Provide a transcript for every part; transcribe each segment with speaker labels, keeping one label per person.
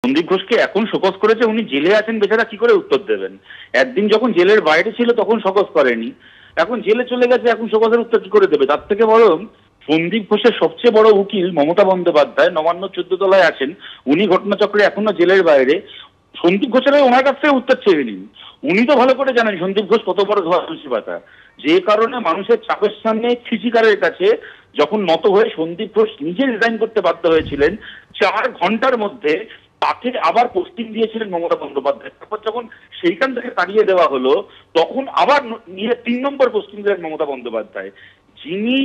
Speaker 1: সন্দীপ ঘোষকে এখন শোকজ করেছে, উনি জেলে আছেন, বেচারা কি করে উত্তর দেবেন? একদিন যখন জেলের বাইরে ছিল তখন শোকজ করেনি, এখন জেলে চলে গেছে, এখন শোকজের উত্তর কি করে দেবে? তার থেকে বরং সন্দীপ ঘোষের সবচেয়ে বড় উকিল মমতা বন্দ্যোপাধ্যায় নবান্ন 14 তলায় আছেন, উনি ঘটনাচক্রে এখনো জেলের বাইরে। সন্দীপ ঘোষের ওনার কাছ থেকে উত্তর চেয়ে নিন। উনি তো ভালো করে জানেন সন্দীপ ঘোষ কত বড় ধোয়া তুলসী পাতা, যে কারণে মানুষের চাপের সামনে ফিজিক্যালের কাছে যখন নত হয়ে সন্দীপ ঘোষ নিজে রিজাইন করতে বাধ্য হয়েছিলেন, 4 ঘন্টার মধ্যে তাকে আবার পোস্টিং দিয়েছিলেন মমতা বন্দ্যোপাধ্যায়। তারপর যখন সেইখান থেকে তাড়িয়ে দেওয়া হলো তখন আবার নিয়ে 3 নম্বর পোস্টিং দিলেন মমতা বন্দ্যোপাধ্যায়, যিনি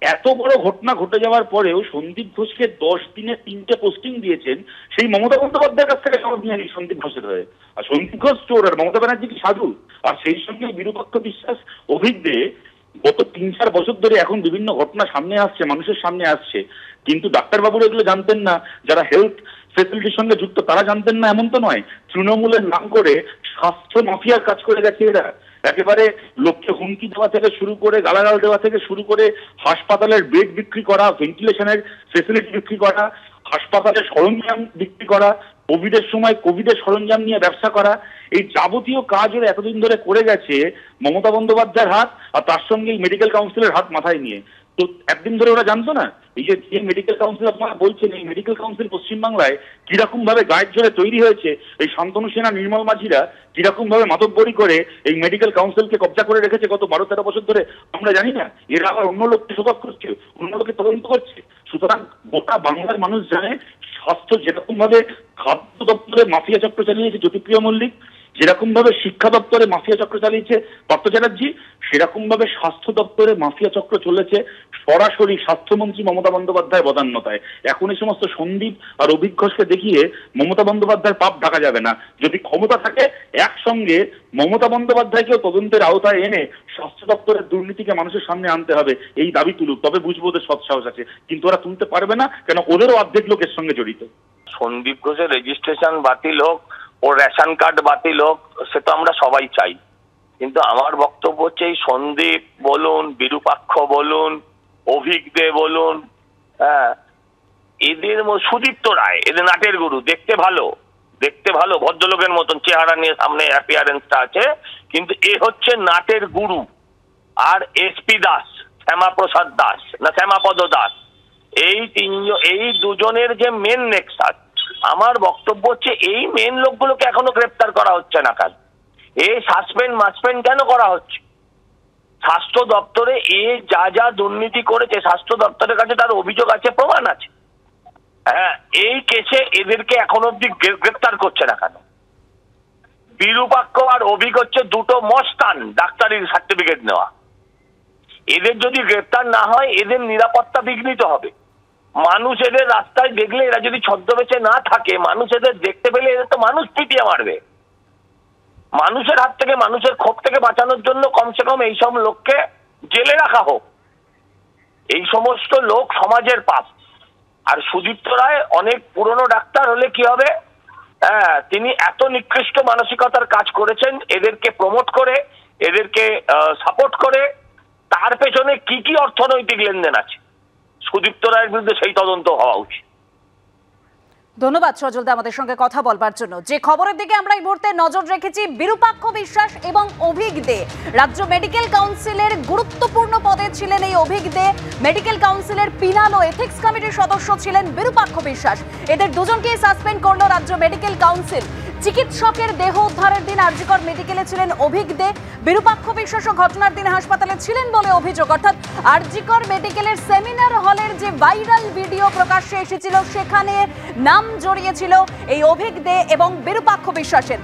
Speaker 1: এত বড় ঘটনা ঘটে যাওয়ার পরেও সন্দীপ ঘোষকে 10 দিনে 3টে পোস্টিং দিয়েছেন। সেই মমতা বন্দ্যোপাধ্যায়ের কাছ থেকে জবাব নিয়ে নিই সন্দীপ ঘোষের হয়ে। আর সন্দীপ ঘোষ চোর আর মমতা ব্যানার্জি কি সাধু? আর সেই সঙ্গে বিরূপাক্ষ বিশ্বাস অভিজ্ঞে গত 3-4 বছর ধরে এখন বিভিন্ন ঘটনা সামনে আসছে, মানুষের সামনে আসছে, কিন্তু ডাক্তারবাবুরা এগুলো জানতেন না, যারা হেলথ ফেসিলিটির সঙ্গে যুক্ত তারা জানতেন না এমন তো নয়। তৃণমূলের নাম করে স্বাস্থ্য মাফিয়ার কাজ করে গেছে এরা। একেবারে লোককে হুমকি দেওয়া থেকে শুরু করে, গালাগাল দেওয়া থেকে শুরু করে, হাসপাতালের বেড বিক্রি করা, ভেন্টিলেশনের ফেসিলিটি বিক্রি করা, হাসপাতালের সরঞ্জাম বিক্রি করা, কোভিডের সময় কোভিডের সরঞ্জাম নিয়ে ব্যবসা করা, এই যাবতীয় কাজ ওরা এতদিন ধরে করে গেছে মমতা বন্দ্যোপাধ্যায়ের হাত আর তার সঙ্গে এই মেডিকেল কাউন্সিলের হাত মাথায় নিয়ে। তো একদিন ধরে ওরা জানতো না এই যে মেডিকেল কাউন্সিল আপনারা বলছেন, এই মেডিকেল কাউন্সিল পশ্চিমবাংলায় কিরকম ভাবে গায়ের জোরে তৈরি হয়েছে, এই শান্তনু সেনা, নির্মল মাঝিরা কিরকম ভাবে মাতব্বরি করে এই মেডিকেল কাউন্সিলকে কবজা করে রেখেছে গত 12-13 বছর ধরে আমরা জানি না? এরা আবার অন্য লোককে শোকজ করছে, অন্য লোককে তদন্ত করছে। সুতরাং গোটা বাংলার মানুষ জানে স্বাস্থ্য যেরকম ভাবে খাদ্য দপ্তরে মাফিয়া চক্র চালিয়েছে জ্যোতিপ্রিয় মল্লিক, যেরকম ভাবে শিক্ষা দপ্তরে মাফিয়া চক্র চালিয়েছে পার্থ চ্যাটার্জি, সেরকম ভাবে স্বাস্থ্য দপ্তরে মাফিয়া চক্র চলেছে সরাসরি স্বাস্থ্যমন্ত্রী মমতা বন্দ্যোপাধ্যায়ের বদান্যতায়। এখন এই সমস্ত সন্দীপ আর অভিঘোষকে দেখিয়ে মমতা বন্দ্যোপাধ্যায়ের পাপ ঢাকা যাবে না। যদি ক্ষমতা থাকে একসঙ্গে মমতা বন্দ্যোপাধ্যায়কেও তদন্তের আওতায় এনে স্বাস্থ্য দপ্তরের দুর্নীতিকে মানুষের সামনে আনতে হবে, এই দাবি তুলুক, তবে বুঝবো ওদের সৎসাহস আছে। কিন্তু ওরা তুলতে পারবে না, কেন ওদেরও অর্ধেক লোকের সঙ্গে জড়িত।
Speaker 2: সন্দীপ ঘোষের রেজিস্ট্রেশন বাতিল হোক, ও রেশন কার্ড বাতিল হোক, সে তো আমরা সবাই চাই, কিন্তু আমার বক্তব্য হচ্ছে এই সন্দীপ বলুন, বিরূপাক্ষ বলুন, অভিক দে বলুন, এদের সুদীপ্ত রায়, এদের নাটের গুরু, দেখতে ভালো ভদ্রলোকের মতন চেহারা নিয়ে সামনে অ্যাপিয়ারেন্সটা আছে, কিন্তু এ হচ্ছে নাটের গুরু। আর এসপি দাস, শ্যামাপ্রসাদ দাস না শ্যামাপদ দাস, এই দুজনের যে মেন নেক্সাস, আমার বক্তব্য হচ্ছে এই মেন লোকগুলোকে এখনো গ্রেপ্তার করা হচ্ছে না কেন? এই সাসপেন্ড কেন করা হচ্ছে? স্বাস্থ্য দপ্তরে যা দুর্নীতি করেছে, স্বাস্থ্য দপ্তরের কাছে তার অভিযোগ আছে, প্রমাণ আছে। এই কেসে এদেরকে এখন অব্দি গ্রেপ্তার করছে না কেন? বিরূপাক্ষ আর অভিক হচ্ছে দুটো মস্তান ডাক্তারির সার্টিফিকেট নেওয়া। এদের যদি গ্রেপ্তার না হয় এদের নিরাপত্তা বিঘ্নিত হবে। মানুষ এদের রাস্তায় দেখলে, এরা যদি ছদ্মবেশে না থাকে, মানুষ এদের দেখতে পেলে এদের তো মানুষ পিটিয়ে মারবে। মানুষের হাত থেকে, মানুষের ক্ষোভ থেকে বাঁচানোর জন্য কমসে কম এইসব লোককে জেলে রাখা হোক। এই সমস্ত লোক সমাজের পাপ। আর সুদীপ্ত রায় অনেক পুরনো ডাক্তার হলে কি হবে, তিনি এত নিকৃষ্ট মানসিকতার কাজ করেছেন, এদেরকে প্রমোট করে, এদেরকে সাপোর্ট করে, তার পেছনে কি অর্থনৈতিক লেনদেন আছে, সুদীপ্ত রায়ের বিরুদ্ধে সেই তদন্ত হওয়া উচিত।
Speaker 3: ধন্যবাদ সজল দা আমাদের সঙ্গে কথা বলবার জন্য। যে খবরের দিকে আমরা এই মুহূর্তে নজর রেখেছি, বিরূপাক্ষ বিশ্বাস এবং অভিক দে রাজ্য মেডিকেল কাউন্সিলের গুরুত্বপূর্ণ পদে ছিলেন। এই অভিক দে মেডিকেল কাউন্সিলের পিনাল ও এথিক্স কমিটির সদস্য ছিলেন বিরূপাক্ষ বিশ্বাস। এদের দুজনকেই সাসপেন্ড করলো রাজ্য মেডিকেল কাউন্সিল। চিকিৎসকের দেহ উদ্ধারের দিন আরজিকর মেডিকেলে ছিলেন অভিক দে, বিরূপাক্ষ বিশ্বাস ঘটনার দিন হাসপাতালে ছিলেন বলে অভিযোগ। অর্থাৎ আরজিকর মেডিকেলের সেমিনার হলের যে ভাইরাল ভিডিও প্রকাশ্যে এসেছিল সেখানে নাম জড়িয়েছিল এই অভিক দে এবং বিরূপাক্ষ বিশ্বাসের।